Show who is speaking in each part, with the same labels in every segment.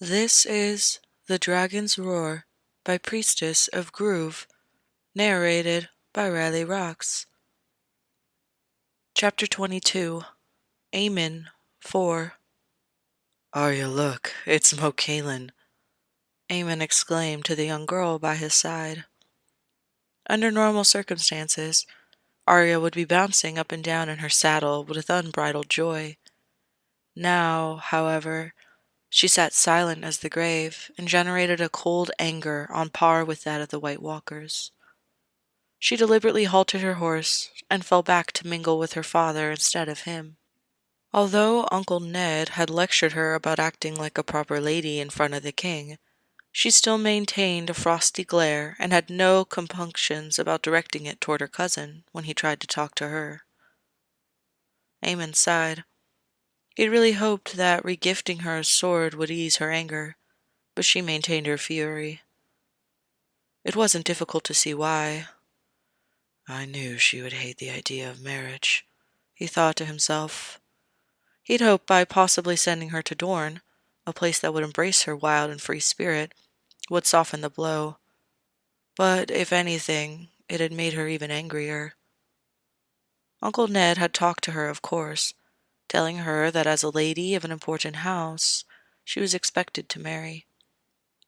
Speaker 1: This is The Dragon's Roar by Priestess of Groove, narrated by RileyRoxx. Chapter 22. Aemon 4. Arya, look, it's Moat Cailin, Aemon exclaimed to the young girl by his side. Under normal circumstances, Arya would be bouncing up and down in her saddle with unbridled joy. Now, however, she sat silent as the grave and generated a cold anger on par with that of the White Walkers. She deliberately halted her horse and fell back to mingle with her father instead of him. Although Uncle Ned had lectured her about acting like a proper lady in front of the king, she still maintained a frosty glare and had no compunctions about directing it toward her cousin when he tried to talk to her. Aemon sighed. He'd really hoped that regifting her a sword would ease her anger, but she maintained her fury. It wasn't difficult to see why. I knew she would hate the idea of marriage, he thought to himself. He'd hoped by possibly sending her to Dorne, a place that would embrace her wild and free spirit, would soften the blow. But, if anything, it had made her even angrier. Uncle Ned had talked to her, of course, telling her that as a lady of an important house, she was expected to marry.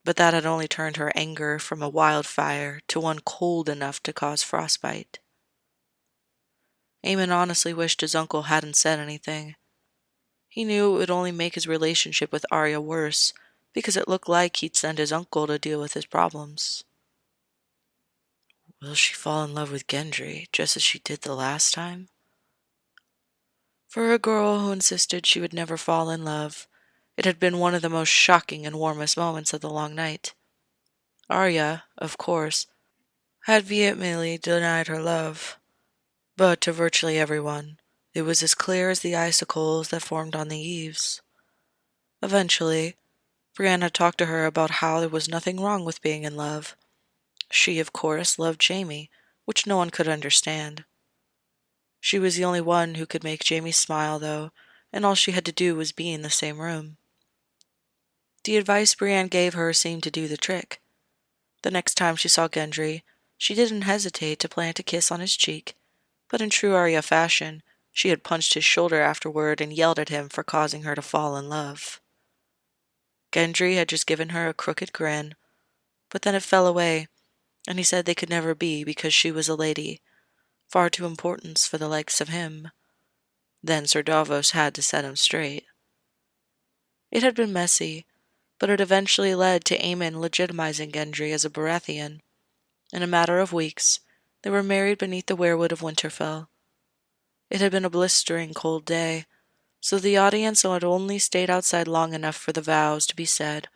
Speaker 1: But that had only turned her anger from a wildfire to one cold enough to cause frostbite. Aemon honestly wished his uncle hadn't said anything. He knew it would only make his relationship with Arya worse, because it looked like he'd send his uncle to deal with his problems. Will she fall in love with Gendry, just as she did the last time? For a girl who insisted she would never fall in love, it had been one of the most shocking and warmest moments of the long night. Arya, of course, had vehemently denied her love, but to virtually everyone, it was as clear as the icicles that formed on the eaves. Eventually, Brienne had talked to her about how there was nothing wrong with being in love. She, of course, loved Jaime, which no one could understand. She was the only one who could make Jaime smile, though, and all she had to do was be in the same room. The advice Brienne gave her seemed to do the trick. The next time she saw Gendry, she didn't hesitate to plant a kiss on his cheek, but in true Arya fashion, she had punched his shoulder afterward and yelled at him for causing her to fall in love. Gendry had just given her a crooked grin, but then it fell away, and he said they could never be because she was a lady, far too important for the likes of him. Then Sir Davos had to set him straight. It had been messy, but it eventually led to Aemon legitimizing Gendry as a Baratheon. In a matter of weeks, they were married beneath the weirwood of Winterfell. It had been a blistering cold day, so the audience had only stayed outside long enough for the vows to be said,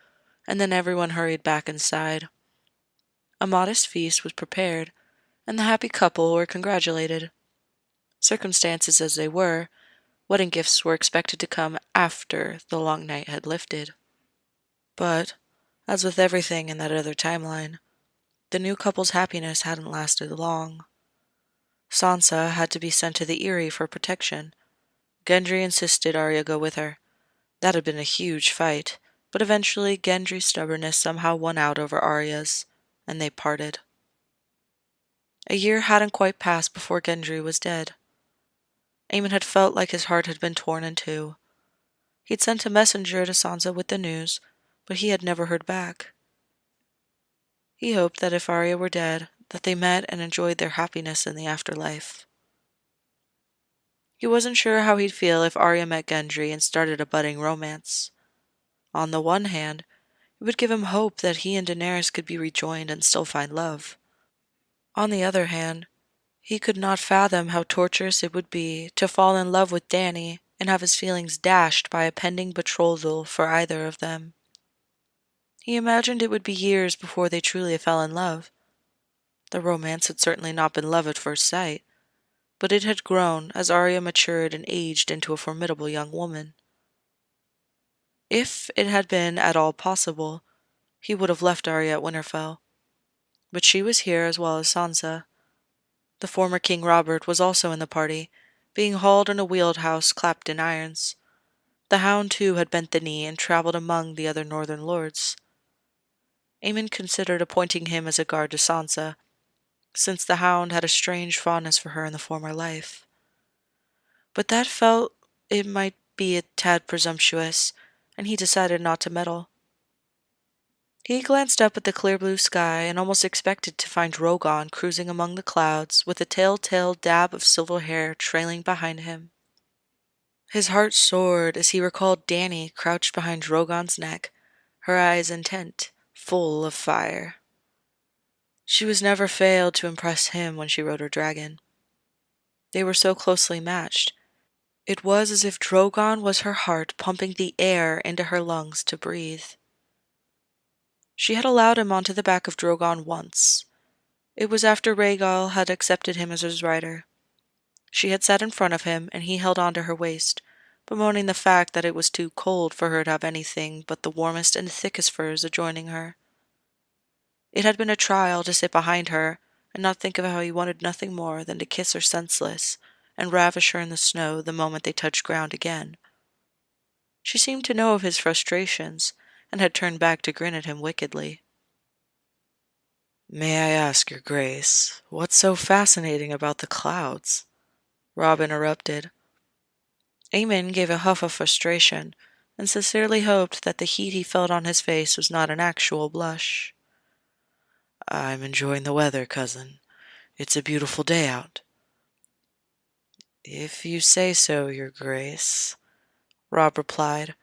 Speaker 1: and then everyone hurried back inside. A modest feast was prepared, and the happy couple were congratulated. Circumstances as they were, wedding gifts were expected to come after the long night had lifted. But, as with everything in that other timeline, the new couple's happiness hadn't lasted long. Sansa had to be sent to the Eyrie for protection. Gendry insisted Arya go with her. That had been a huge fight, but eventually Gendry's stubbornness somehow won out over Arya's, and they parted. A year hadn't quite passed before Gendry was dead. Aemon had felt like his heart had been torn in two. He'd sent a messenger to Sansa with the news, but he had never heard back. He hoped that if Arya were dead, that they met and enjoyed their happiness in the afterlife. He wasn't sure how he'd feel if Arya met Gendry and started a budding romance. On the one hand, it would give him hope that he and Daenerys could be rejoined and still find love. On the other hand, he could not fathom how torturous it would be to fall in love with Dany and have his feelings dashed by a pending betrothal for either of them. He imagined it would be years before they truly fell in love. The romance had certainly not been love at first sight, but it had grown as Arya matured and aged into a formidable young woman. If it had been at all possible, he would have left Arya at Winterfell. But she was here as well as Sansa. The former King Robert was also in the party, being hauled in a wheeled house clapped in irons. The Hound too had bent the knee and traveled among the other northern lords. Aemon considered appointing him as a guard to Sansa, since the Hound had a strange fondness for her in the former life. But that felt it might be a tad presumptuous, and he decided not to meddle. He glanced up at the clear blue sky and almost expected to find Drogon cruising among the clouds with a telltale dab of silver hair trailing behind him. His heart soared as he recalled Dany crouched behind Drogon's neck, her eyes intent, full of fire. She was never failed to impress him when she rode her dragon. They were so closely matched. It was as if Drogon was her heart pumping the air into her lungs to breathe. She had allowed him onto the back of Drogon once. It was after Rhaegal had accepted him as his rider. She had sat in front of him, and he held on to her waist, bemoaning the fact that it was too cold for her to have anything but the warmest and thickest furs adjoining her. It had been a trial to sit behind her and not think of how he wanted nothing more than to kiss her senseless and ravish her in the snow the moment they touched ground again. She seemed to know of his frustrations, and had turned back to grin at him wickedly. "May I ask, Your Grace, what's so fascinating about the clouds?" Robb interrupted. Aemon gave a huff of frustration, and sincerely hoped that the heat he felt on his face was not an actual blush. "I'm enjoying the weather, cousin. It's a beautiful day out." "If you say so, Your Grace," Robb replied,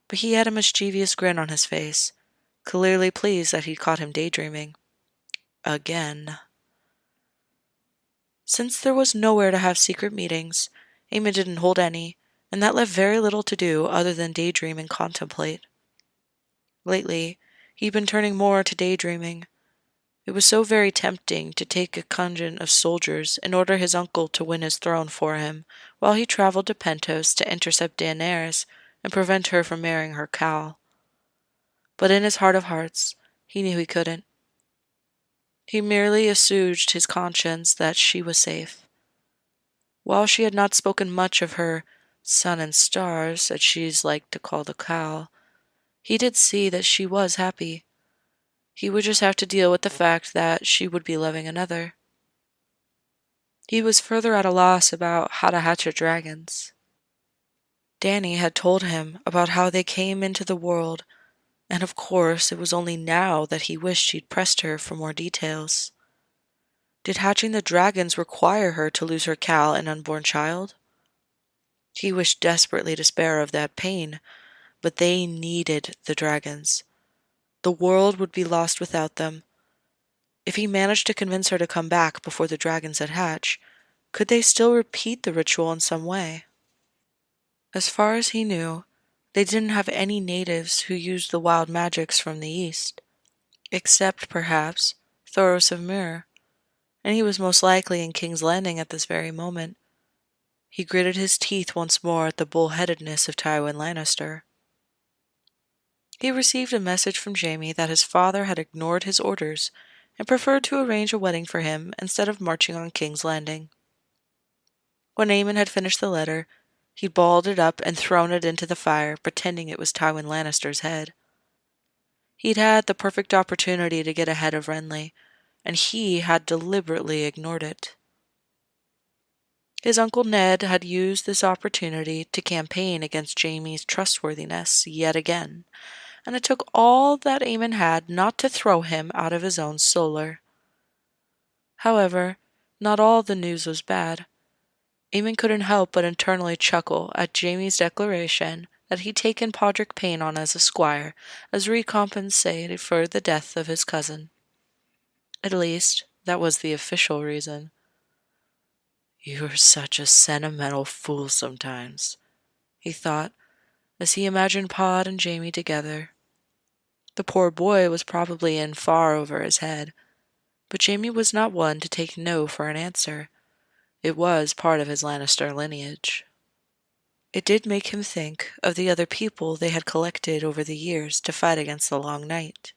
Speaker 1: but he had a mischievous grin on his face, clearly pleased that he'd caught him daydreaming. Again. Since there was nowhere to have secret meetings, Aemon didn't hold any, and that left very little to do other than daydream and contemplate. Lately, he'd been turning more to daydreaming. It was so very tempting to take a contingent of soldiers and order his uncle to win his throne for him, while he traveled to Pentos to intercept Daenerys and prevent her from marrying her Khal. But in his heart of hearts, he knew he couldn't. He merely assuaged his conscience that she was safe. While she had not spoken much of her sun and stars, as she's liked to call the Khal, he did see that she was happy. He would just have to deal with the fact that she would be loving another. He was further at a loss about how to hatch her dragons. Dany had told him about how they came into the world, and of course it was only now that he wished he'd pressed her for more details. Did hatching the dragons require her to lose her Khal and unborn child? He wished desperately to spare her of that pain, but they needed the dragons. The world would be lost without them. If he managed to convince her to come back before the dragons had hatched, could they still repeat the ritual in some way? As far as he knew, they didn't have any natives who used the wild magics from the east, except, perhaps, Thoros of Myr, and he was most likely in King's Landing at this very moment. He gritted his teeth once more at the bullheadedness of Tywin Lannister. He received a message from Jaime that his father had ignored his orders and preferred to arrange a wedding for him instead of marching on King's Landing. When Aemon had finished the letter, he balled it up and thrown it into the fire, pretending it was Tywin Lannister's head. He'd had the perfect opportunity to get ahead of Renly, and he had deliberately ignored it. His Uncle Ned had used this opportunity to campaign against Jaime's trustworthiness yet again, and it took all that Aemon had not to throw him out of his own solar. However, not all the news was bad. Aemon couldn't help but internally chuckle at Jaime's declaration that he'd taken Podrick Payne on as a squire as recompense for the death of his cousin. At least, that was the official reason. "You're such a sentimental fool sometimes," he thought, as he imagined Pod and Jaime together. The poor boy was probably in far over his head, but Jaime was not one to take no for an answer. It was part of his Lannister lineage. It did make him think of the other people they had collected over the years to fight against the Long Night.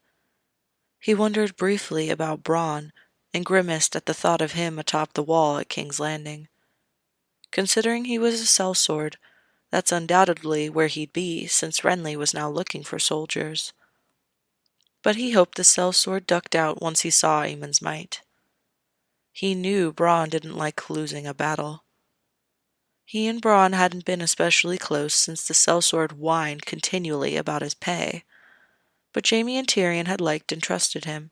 Speaker 1: He wondered briefly about Bronn, and grimaced at the thought of him atop the wall at King's Landing. Considering he was a sellsword, That's undoubtedly where he'd be, since Renly was now looking for soldiers. But he hoped the sellsword ducked out once he saw Aemon's might. He knew Bronn didn't like losing a battle. He and Bronn hadn't been especially close since the sellsword whined continually about his pay, but Jaime and Tyrion had liked and trusted him,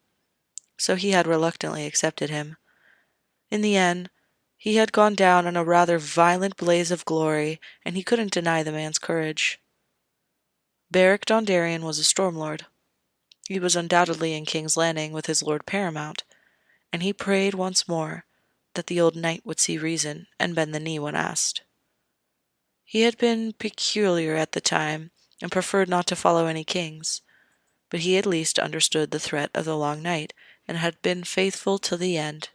Speaker 1: so he had reluctantly accepted him. In the end, he had gone down in a rather violent blaze of glory, and he couldn't deny the man's courage. Beric Dondarrion was a Stormlord. He was undoubtedly in King's Landing with his Lord Paramount, and he prayed once more that the old knight would see reason and bend the knee when asked. He had been peculiar at the time and preferred not to follow any kings, but he at least understood the threat of the long night and had been faithful to the end.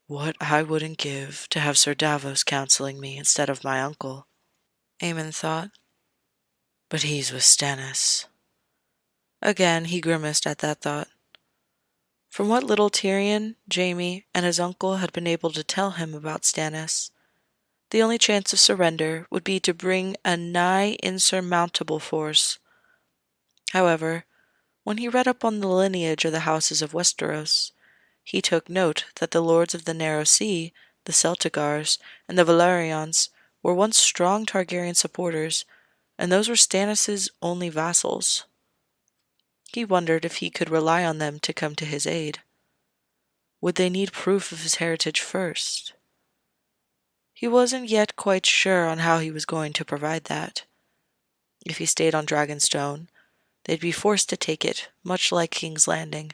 Speaker 1: What I wouldn't give to have Sir Davos counseling me instead of my uncle, Aemon thought. But he's with Stannis. Again he grimaced at that thought. From what little Tyrion, Jaime, and his uncle had been able to tell him about Stannis, the only chance of surrender would be to bring a nigh insurmountable force. However, when he read up on the lineage of the houses of Westeros, he took note that the lords of the Narrow Sea, the Celticars, and the Velaryons were once strong Targaryen supporters, and those were Stannis' only vassals. He wondered if he could rely on them to come to his aid. Would they need proof of his heritage first? He wasn't yet quite sure on how he was going to provide that. If he stayed on Dragonstone, they'd be forced to take it, much like King's Landing,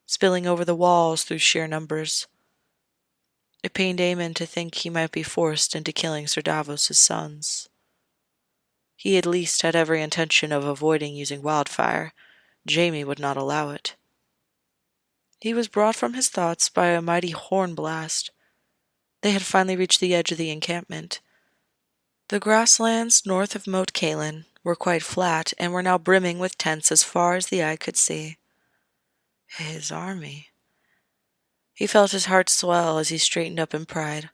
Speaker 1: spilling over the walls through sheer numbers. It pained Aemon to think he might be forced into killing Sir Davos' sons. He at least had every intention of avoiding using wildfire. Jaime would not allow it. He was brought from his thoughts by a mighty horn blast. They had finally reached the edge of the encampment. The grasslands north of Moat Cailin were quite flat and were now brimming with tents as far as the eye could see. His army. He felt his heart swell as he straightened up in pride.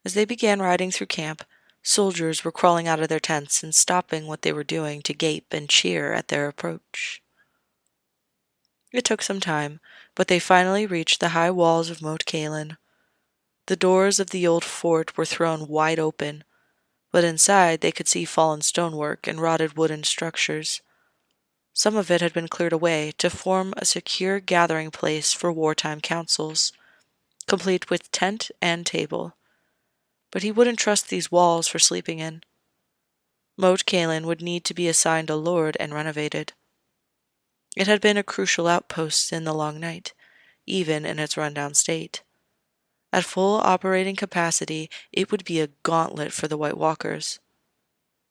Speaker 1: As they began riding through camp, soldiers were crawling out of their tents and stopping what they were doing to gape and cheer at their approach. It took some time, but they finally reached the high walls of Moat Cailin. The doors of the old fort were thrown wide open, but inside they could see fallen stonework and rotted wooden structures. Some of it had been cleared away to form a secure gathering place for wartime councils, complete with tent and table. But he wouldn't trust these walls for sleeping in. Moat Cailin would need to be assigned a lord and renovated. It had been a crucial outpost in the long night, even in its rundown state. At full operating capacity, it would be a gauntlet for the White Walkers.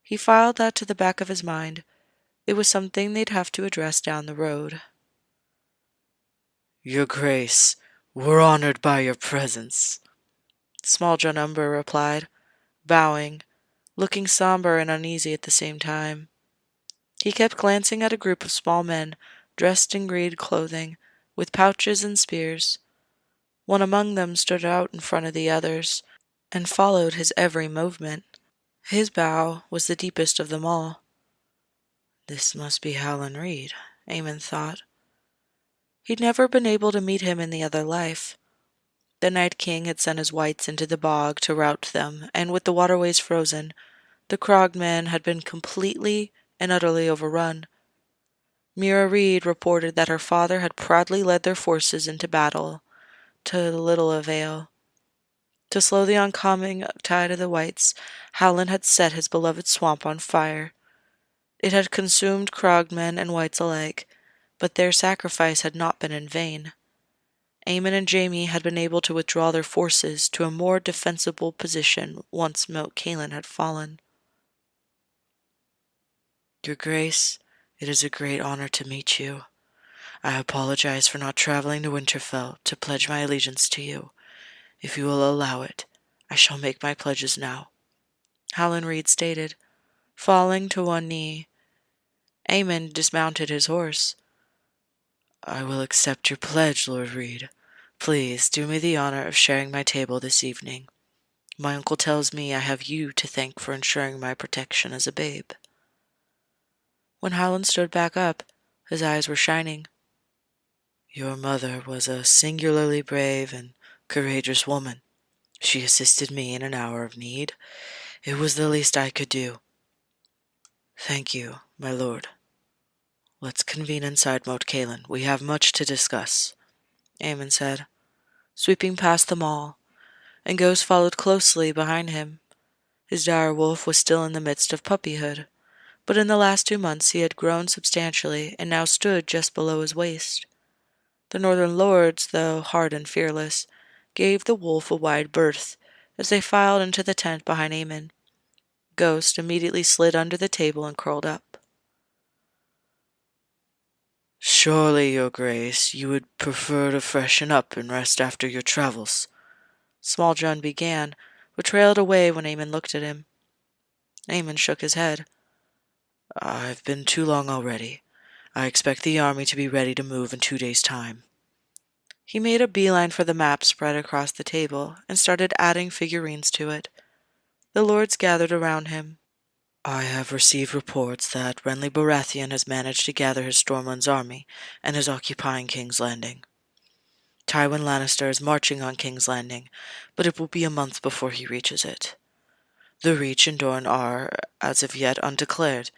Speaker 1: He filed that to the back of his mind. It was something they'd have to address down the road. Your Grace, we're honored by your presence, Small John Umber replied, bowing, looking somber and uneasy at the same time. He kept glancing at a group of small men, dressed in green clothing, with pouches and spears. One among them stood out in front of the others, and followed his every movement. His bow was the deepest of them all. This must be Howland Reed, Aemon thought. He'd never been able to meet him in the other life. The Night King had sent his whites into the bog to rout them, and with the waterways frozen, the Crogmen had been completely and utterly overrun. Mira Reed reported that her father had proudly led their forces into battle, to little avail. To slow the oncoming tide of the whites, Howland had set his beloved swamp on fire. It had consumed Crogmen and whites alike, but their sacrifice had not been in vain. Aemon and Jaime had been able to withdraw their forces to a more defensible position once Moat Cailin had fallen. Your Grace, it is a great honor to meet you. I apologize for not traveling to Winterfell to pledge my allegiance to you. If you will allow it, I shall make my pledges now, Howland Reed stated, falling to one knee. Aemon dismounted his horse. I will accept your pledge, Lord Reed. Please do me the honor of sharing my table this evening. My uncle tells me I have you to thank for ensuring my protection as a babe." When Howland stood back up, his eyes were shining. "Your mother was a singularly brave and courageous woman. She assisted me in an hour of need. It was the least I could do." "Thank you, my lord. Let's convene inside Moat Cailin. We have much to discuss," Aemon said, sweeping past them all, and Ghost followed closely behind him. His dire wolf was still in the midst of puppyhood, but in the last 2 months he had grown substantially and now stood just below his waist. The northern lords, though hard and fearless, gave the wolf a wide berth as they filed into the tent behind Aemon. Ghost immediately slid under the table and curled up. "Surely, your grace, you would prefer to freshen up and rest after your travels," Small John began, but trailed away when Aemon looked at him. Aemon shook his head. "I've been too long already. I expect the army to be ready to move in 2 days' time." He made a beeline for the map spread across the table and started adding figurines to it. The lords gathered around him. "I have received reports that Renly Baratheon has managed to gather his Stormlands army and is occupying King's Landing. Tywin Lannister is marching on King's Landing, but it will be a month before he reaches it. The Reach and Dorne are, as of yet, undeclared,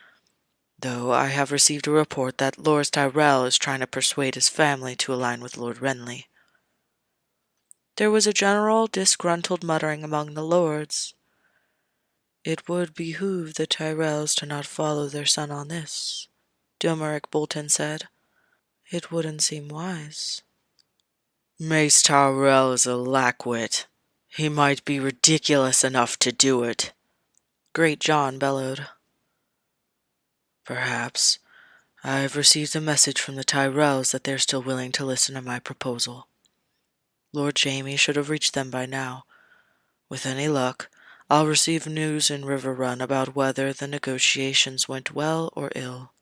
Speaker 1: though I have received a report that Loras Tyrell is trying to persuade his family to align with Lord Renly." There was a general disgruntled muttering among the lords. "It would behoove the Tyrells to not follow their son on this," Domeric Bolton said. "It wouldn't seem wise." "Mace Tyrell is a lackwit. He might be ridiculous enough to do it," Great John bellowed. "Perhaps. I've received a message from the Tyrells that they're still willing to listen to my proposal. Lord Jaime should have reached them by now. With any luck, I'll receive news in River Run about whether the negotiations went well or ill."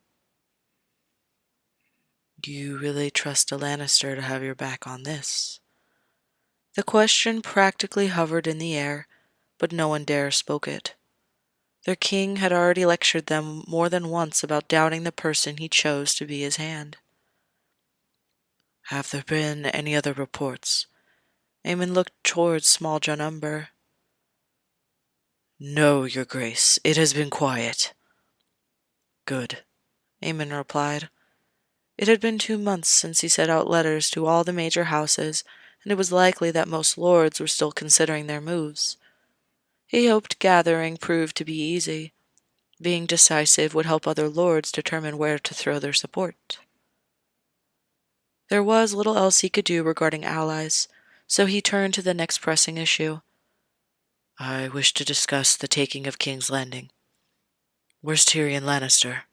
Speaker 1: "Do you really trust a Lannister to have your back on this?" The question practically hovered in the air, but no one dare spoke it. Their king had already lectured them more than once about doubting the person he chose to be his hand. "Have there been any other reports?" Aemon looked towards Small John Umber. "No, your grace. It has been quiet." "Good," Aemon replied. It had been 2 months since he sent out letters to all the major houses, and it was likely that most lords were still considering their moves. He hoped gathering proved to be easy. Being decisive would help other lords determine where to throw their support. There was little else he could do regarding allies, so he turned to the next pressing issue. "I wish to discuss the taking of King's Landing. Where's Tyrion Lannister?"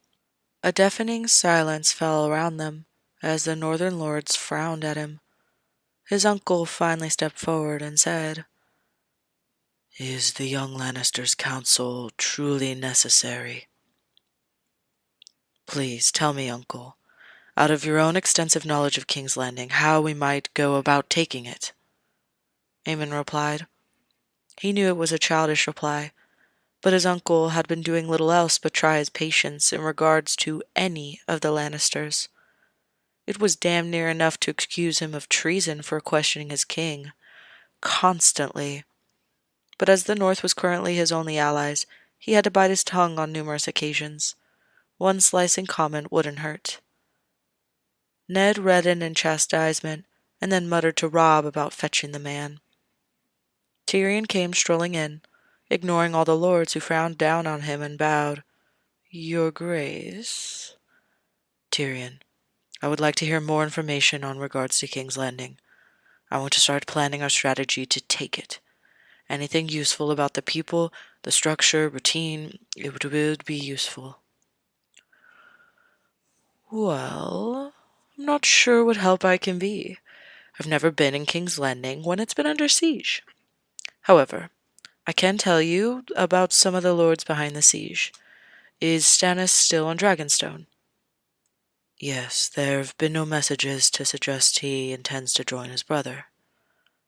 Speaker 1: A deafening silence fell around them as the northern lords frowned at him. His uncle finally stepped forward and said, "Is the young Lannister's counsel truly necessary?" "Please tell me, uncle, out of your own extensive knowledge of King's Landing, how we might go about taking it," Aemon replied. He knew it was a childish reply, but his uncle had been doing little else but try his patience in regards to any of the Lannisters. It was damn near enough to accuse him of treason for questioning his king. Constantly. But as the North was currently his only allies, he had to bite his tongue on numerous occasions. One slicing comment wouldn't hurt. Ned reddened in chastisement, and then muttered to Robb about fetching the man. Tyrion came strolling in, ignoring all the lords who frowned down on him and bowed. "Your Grace." "Tyrion, I would like to hear more information on regards to King's Landing. I want to start planning our strategy to take it. Anything useful about the people, the structure, routine, it would be useful." "Well, I'm not sure what help I can be. I've never been in King's Landing when it's been under siege. However, I can tell you about some of the lords behind the siege. Is Stannis still on Dragonstone?" "Yes, there have been no messages to suggest he intends to join his brother.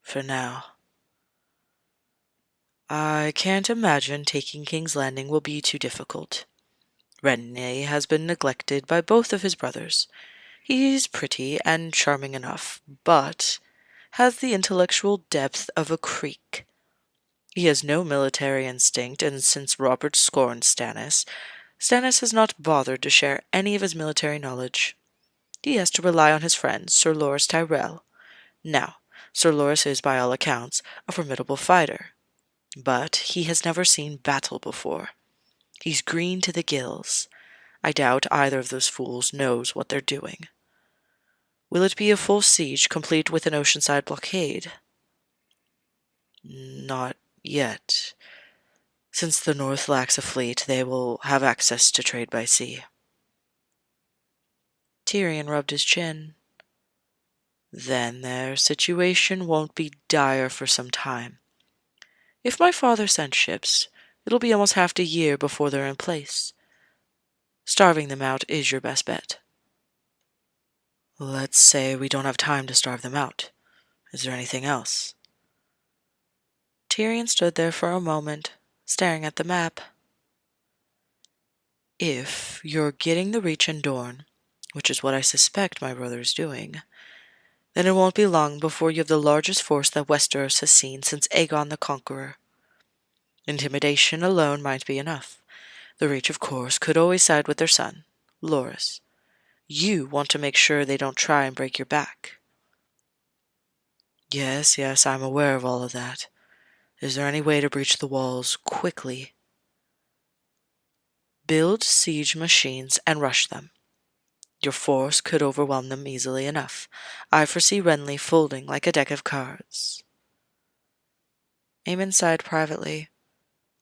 Speaker 1: For now." I can't imagine taking King's Landing will be too difficult. Renly has been neglected by both of his brothers. He's pretty and charming enough, but has the intellectual depth of a creek. He has no military instinct, and since Robert scorned Stannis, Stannis has not bothered to share any of his military knowledge. He has to rely on his friend, Sir Loras Tyrell. Now, Sir Loras is, by all accounts, a formidable fighter, but he has never seen battle before. He's green to the gills. I doubt either of those fools knows what they're doing. Will it be a full siege, complete with an oceanside blockade? Not yet. Since the North lacks a fleet, they will have access to trade by sea. Tyrion rubbed his chin. Then their situation won't be dire for some time. If my father sent ships, it'll be almost half a year before they're in place. Starving them out is your best bet. Let's say we don't have time to starve them out. Is there anything else? Tyrion stood there for a moment, staring at the map. If you're getting the Reach and Dorne, which is what I suspect my brother is doing, then it won't be long before you have the largest force that Westeros has seen since Aegon the Conqueror. Intimidation alone might be enough. The Reach, of course, could always side with their son, Loras. You want to make sure they don't try and break your back. Yes, I'm aware of all of that. Is there any way to breach the walls quickly? Build siege machines and rush them. Your force could overwhelm them easily enough. I foresee Renly folding like a deck of cards. Aemon sighed privately.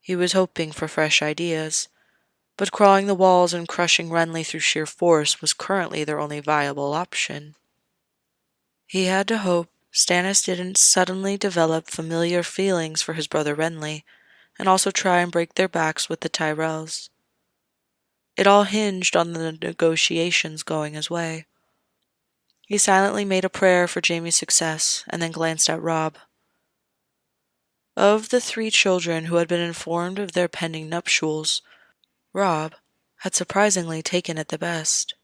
Speaker 1: He was hoping for fresh ideas, but crawling the walls and crushing Renly through sheer force was currently their only viable option. He had to hope Stannis didn't suddenly develop familiar feelings for his brother Renly, and also try and break their backs with the Tyrells. It all hinged on the negotiations going his way. He silently made a prayer for Jaime's success, and then glanced at Robb. Of the 3 children who had been informed of their pending nuptials, Robb had surprisingly taken it the best.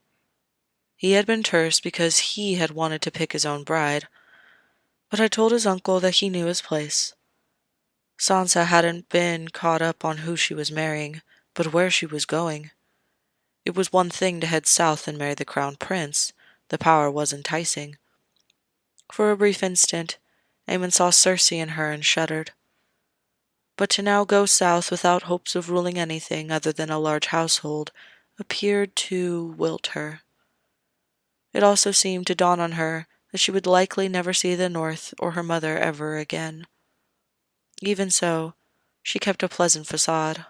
Speaker 1: He had been terse because he had wanted to pick his own bride, but had told his uncle that he knew his place. Sansa hadn't been caught up on who she was marrying, but where she was going. It was one thing to head south and marry the crown prince. The power was enticing. For a brief instant, Aemon saw Cersei in her and shuddered. But to now go south without hopes of ruling anything other than a large household appeared to wilt her. It also seemed to dawn on her that she would likely never see the North or her mother ever again. Even so, she kept a pleasant facade.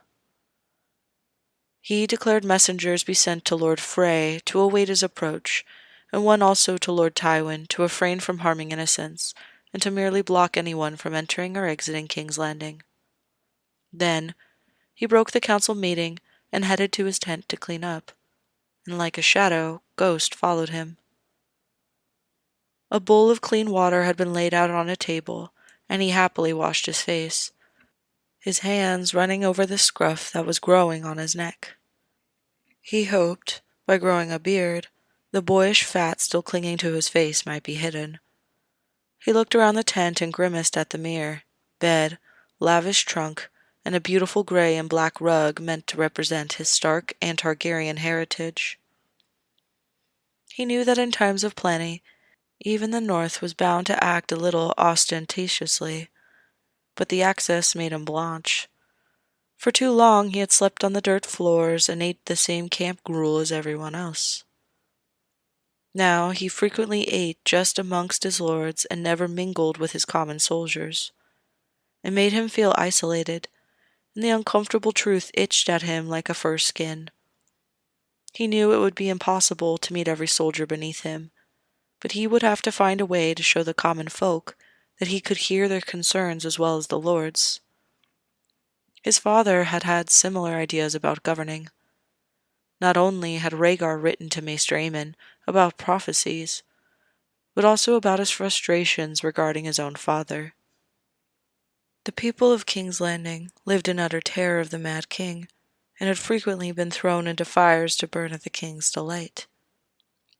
Speaker 1: He declared messengers be sent to Lord Frey to await his approach, and one also to Lord Tywin to refrain from harming innocents, and to merely block anyone from entering or exiting King's Landing. Then, he broke the council meeting and headed to his tent to clean up, and like a shadow, Ghost followed him. A bowl of clean water had been laid out on a table, and he happily washed his face, his hands running over the scruff that was growing on his neck. He hoped, by growing a beard, the boyish fat still clinging to his face might be hidden. He looked around the tent and grimaced at the mirror, bed, lavish trunk, and a beautiful gray and black rug meant to represent his Stark and Targaryen heritage. He knew that in times of plenty, even the North was bound to act a little ostentatiously, but the access made him blanch. For too long he had slept on the dirt floors and ate the same camp gruel as everyone else. Now he frequently ate just amongst his lords and never mingled with his common soldiers. It made him feel isolated, and the uncomfortable truth itched at him like a fur skin. He knew it would be impossible to meet every soldier beneath him, but he would have to find a way to show the common folk that he could hear their concerns as well as the lords. His father had had similar ideas about governing. Not only had Rhaegar written to Maester Aemon about prophecies, but also about his frustrations regarding his own father. The people of King's Landing lived in utter terror of the Mad King, and had frequently been thrown into fires to burn at the king's delight.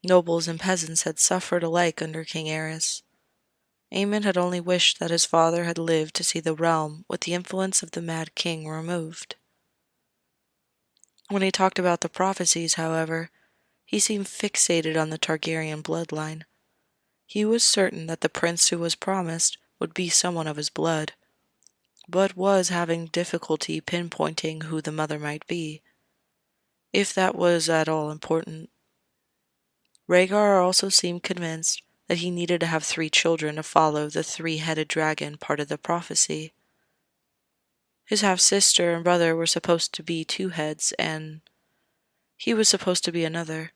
Speaker 1: Nobles and peasants had suffered alike under King Aerys. Aemon had only wished that his father had lived to see the realm with the influence of the Mad King removed. When he talked about the prophecies, however, he seemed fixated on the Targaryen bloodline. He was certain that the prince who was promised would be someone of his blood, but was having difficulty pinpointing who the mother might be, if that was at all important. Rhaegar also seemed convinced that he needed to have 3 children to follow the 3-headed dragon part of the prophecy. His half-sister and brother were supposed to be 2 heads, and he was supposed to be another,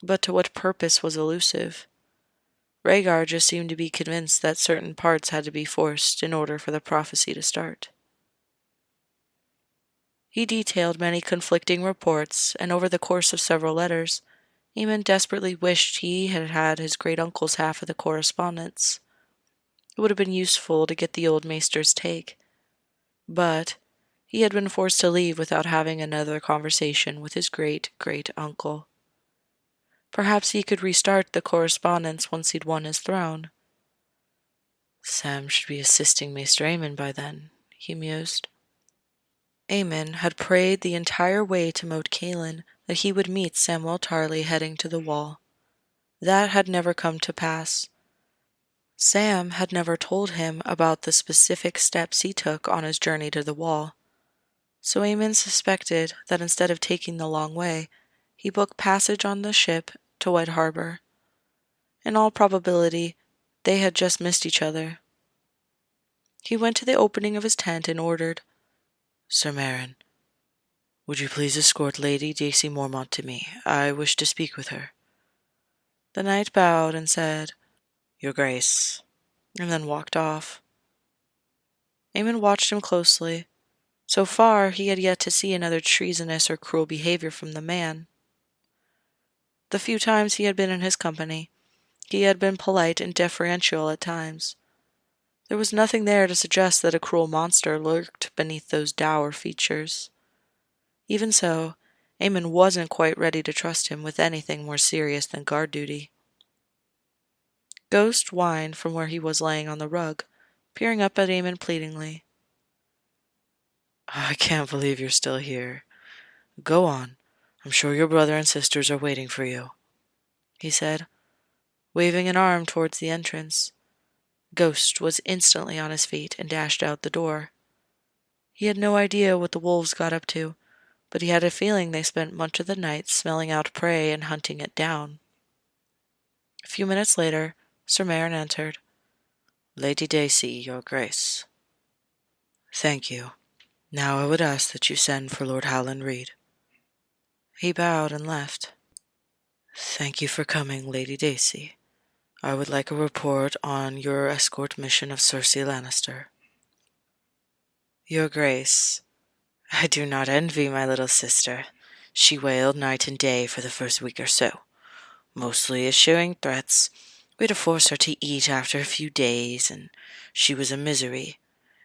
Speaker 1: but to what purpose was elusive. Rhaegar just seemed to be convinced that certain parts had to be forced in order for the prophecy to start. He detailed many conflicting reports, and over the course of several letters, Aemon desperately wished he had had his great-uncle's half of the correspondence. It would have been useful to get the old maester's take, but he had been forced to leave without having another conversation with his great-great-uncle. Perhaps he could restart the correspondence once he'd won his throne. Sam should be assisting Maester Aemon by then, he mused. Aemon had prayed the entire way to Moat Cailin that he would meet Samwell Tarly heading to the wall. That had never come to pass. Sam had never told him about the specific steps he took on his journey to the wall, so Aemon suspected that instead of taking the long way, he booked passage on the ship to White Harbor. In all probability, they had just missed each other. He went to the opening of his tent and ordered, "Sir Meryn, would you please escort Lady Daisy Mormont to me? I wish to speak with her." The knight bowed and said, "Your Grace," and then walked off. Aemon watched him closely. So far, he had yet to see another treasonous or cruel behavior from the man. The few times he had been in his company, he had been polite and deferential at times. There was nothing there to suggest that a cruel monster lurked beneath those dour features. Even so, Aemon wasn't quite ready to trust him with anything more serious than guard duty. Ghost whined from where he was laying on the rug, peering up at Aemon pleadingly. "I can't believe you're still here. Go on. I'm sure your brother and sisters are waiting for you," he said, waving an arm towards the entrance. Ghost was instantly on his feet and dashed out the door. He had no idea what the wolves got up to, but he had a feeling they spent much of the night smelling out prey and hunting it down. A few minutes later, Sir Meryn entered. "Lady Daisy, your Grace." "Thank you. Now I would ask that you send for Lord Howland Reed." He bowed and left. "Thank you for coming, Lady Daisy. I would like a report on your escort mission of Cersei Lannister." "Your Grace, I do not envy my little sister. She wailed night and day for the first week or so, mostly issuing threats. We had to force her to eat after a few days, and she was a misery.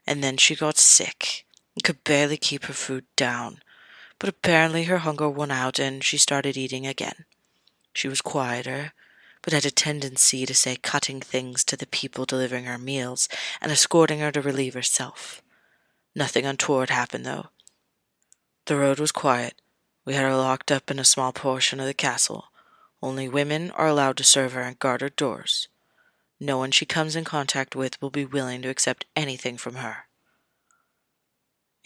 Speaker 1: And then she got sick and could barely keep her food down, but apparently her hunger won out and she started eating again. She was quieter, but had a tendency to say cutting things to the people delivering her meals and escorting her to relieve herself. Nothing untoward happened, though. The road was quiet. We had her locked up in a small portion of the castle. Only women are allowed to serve her and guard her doors. No one she comes in contact with will be willing to accept anything from her."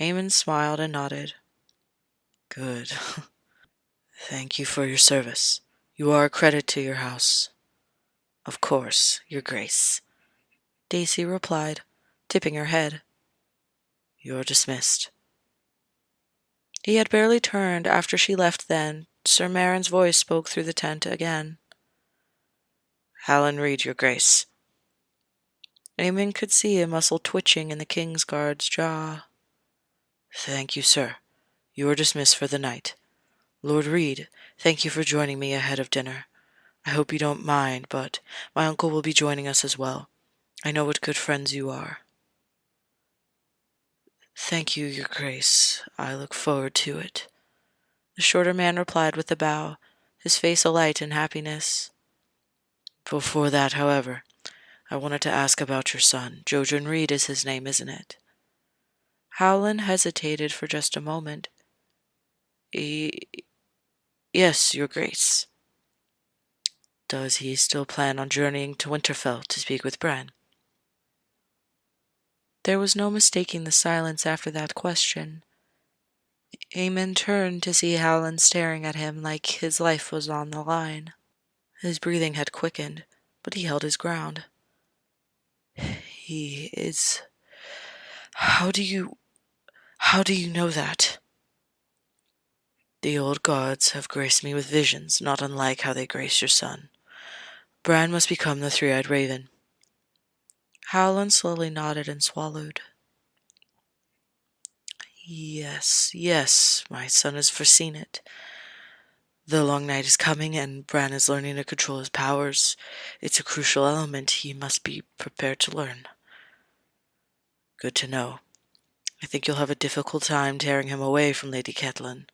Speaker 1: Aemon smiled and nodded. "Good. Thank you for your service. You are a credit to your house." "Of course, your Grace," Daisy replied, tipping her head. "You're dismissed." He had barely turned after she left then. Sir Meryn's voice spoke through the tent again. "Howland Reed, your Grace." Aemon could see a muscle twitching in the Kingsguard's jaw. "Thank you, sir. You are dismissed for the night. Lord Reed, thank you for joining me ahead of dinner. I hope you don't mind, but my uncle will be joining us as well. I know what good friends you are." Thank you, your grace. I look forward to it. The shorter man replied with a bow, his face alight in happiness. Before that, however, I wanted to ask about your son. Jojen Reed is his name, isn't it? Howland hesitated for just a moment. Yes, your grace. Does he still plan on journeying to Winterfell to speak with Bran? There was no mistaking the silence after that question. Aemon turned to see Howland staring at him like his life was on the line. His breathing had quickened, but he held his ground. He is... How do you know that? The old gods have graced me with visions, not unlike how they grace your son. Bran must become the three-eyed raven. Howland slowly nodded and swallowed. Yes, my son has foreseen it. The long night is coming, and Bran is learning to control his powers. It's a crucial element he must be prepared to learn. Good to know. I think you'll have a difficult time tearing him away from Lady Cailin.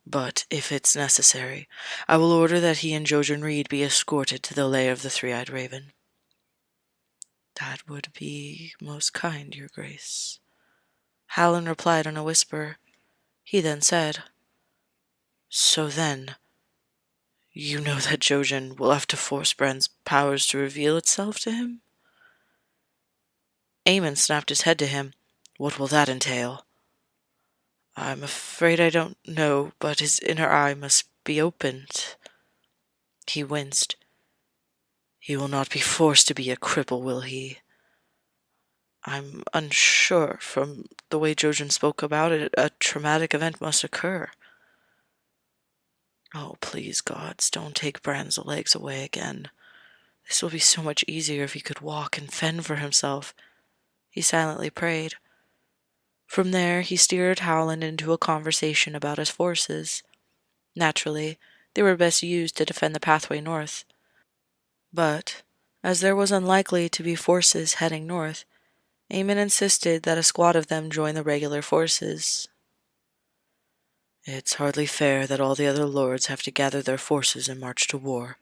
Speaker 1: But, if it's necessary, I will order that he and Jojen Reed be escorted to the lair of the three-eyed raven. That would be most kind, your grace. Howland replied in a whisper. He then said, So then, you know that Jojen will have to force Bran's powers to reveal itself to him? Aemon snapped his head to him. What will that entail? I'm afraid I don't know, but his inner eye must be opened. He winced. He will not be forced to be a cripple, will he? I'm unsure. From the way Jojen spoke about it, a traumatic event must occur. Oh, please, gods, don't take Bran's legs away again. This will be so much easier if he could walk and fend for himself. He silently prayed. From there, he steered Howland into a conversation about his forces. Naturally, they were best used to defend the pathway north. But, as there was unlikely to be forces heading north, Aemon insisted that a squad of them join the regular forces. It's hardly fair that all the other lords have to gather their forces and march to war.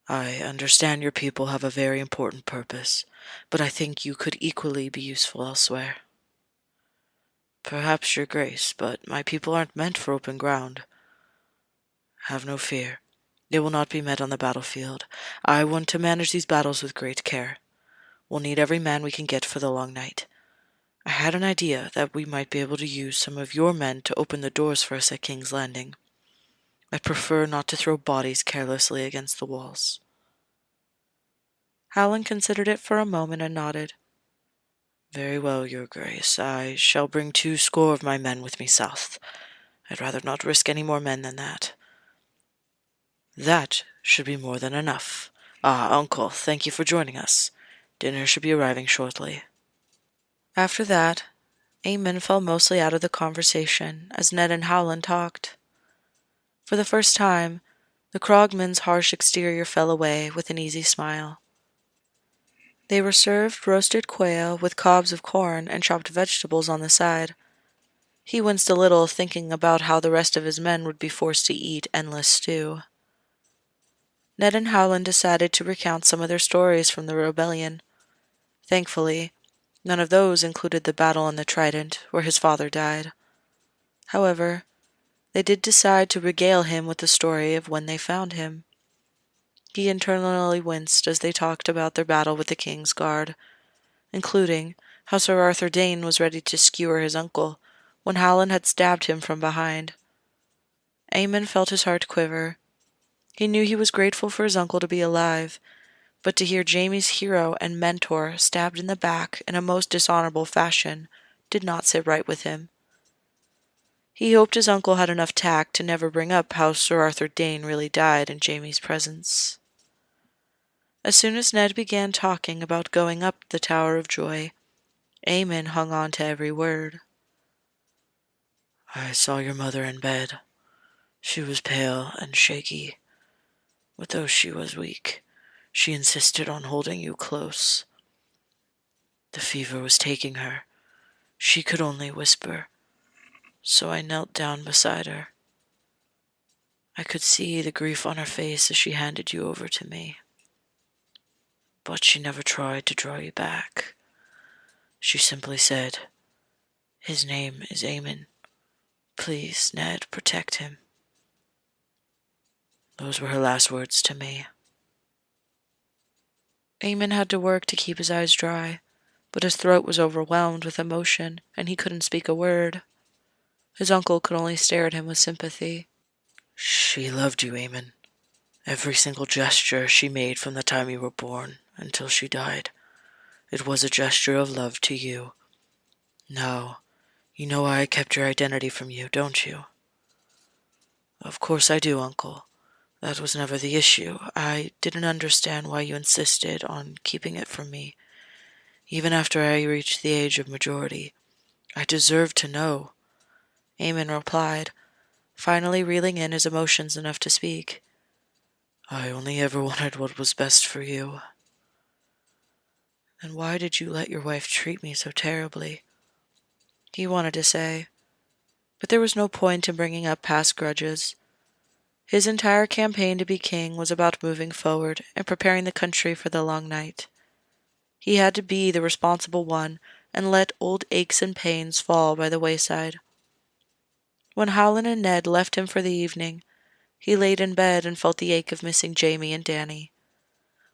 Speaker 1: I understand your people have a very important purpose, but I think you could equally be useful elsewhere. Perhaps, your grace, but my people aren't meant for open ground. Have no fear. They will not be met on the battlefield. I want to manage these battles with great care. We'll need every man we can get for the long night. I had an idea that we might be able to use some of your men to open the doors for us at King's Landing. I'd prefer not to throw bodies carelessly against the walls. Howland considered it for a moment and nodded. Very well, your grace. I shall bring 20 of my men with me south. I'd rather not risk any more men than that. That should be more than enough. Uncle, thank you for joining us. Dinner should be arriving shortly. After that, Aemon fell mostly out of the conversation as Ned and Howland talked. For the first time, the Krogman's harsh exterior fell away with an easy smile. They were served roasted quail with cobs of corn and chopped vegetables on the side. He winced a little, thinking about how the rest of his men would be forced to eat endless stew. Ned and Howland decided to recount some of their stories from the rebellion. Thankfully, none of those included the battle on the Trident, where his father died. However, they did decide to regale him with the story of when they found him. He internally winced as they talked about their battle with the King's Guard, including how Sir Arthur Dayne was ready to skewer his uncle when Howland had stabbed him from behind. Aemon felt his heart quiver. He knew he was grateful for his uncle to be alive, but to hear Jaime's hero and mentor stabbed in the back in a most dishonorable fashion did not sit right with him. He hoped his uncle had enough tact to never bring up how Sir Arthur Dayne really died in Jaime's presence. As soon as Ned began talking about going up the Tower of Joy, Aemon hung on to every word. I saw your mother in bed. She was pale and shaky, but though she was weak, she insisted on holding you close. The fever was taking her. She could only whisper, so I knelt down beside her. I could see the grief on her face as she handed you over to me. But she never tried to draw you back. She simply said, "His name is Aemon. Please, Ned, protect him." Those were her last words to me. Aemon had to work to keep his eyes dry, but his throat was overwhelmed with emotion, and he couldn't speak a word. His uncle could only stare at him with sympathy. "She loved you, Aemon. Every single gesture she made from the time you were born until she died. It was a gesture of love to you. Now, you know why I kept your identity from you, don't you?" "Of course I do, Uncle. That was never the issue. I didn't understand why you insisted on keeping it from me. Even after I reached the age of majority, I deserved to know," Aemon replied, finally reeling in his emotions enough to speak. "I only ever wanted what was best for you." "Then why did you let your wife treat me so terribly?" He wanted to say, but there was no point in bringing up past grudges. His entire campaign to be king was about moving forward and preparing the country for the long night. He had to be the responsible one and let old aches and pains fall by the wayside. When Howland and Ned left him for the evening, he laid in bed and felt the ache of missing Jaime and Dany.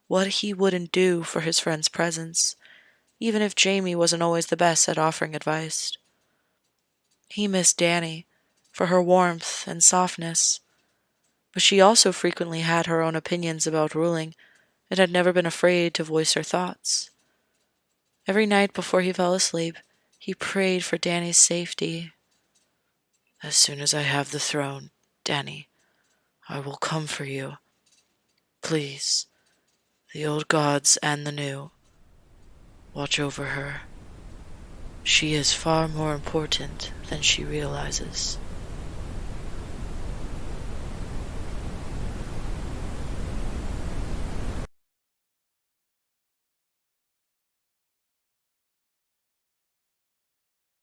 Speaker 1: What he wouldn't do for his friend's presence, even if Jaime wasn't always the best at offering advice. He missed Dany for her warmth and softness, but she also frequently had her own opinions about ruling and had never been afraid to voice her thoughts. Every night before he fell asleep, he prayed for Dany's safety. "As soon as I have the throne, Dany, I will come for you. Please, the old gods and the new, watch over her. She is far more important than she realizes."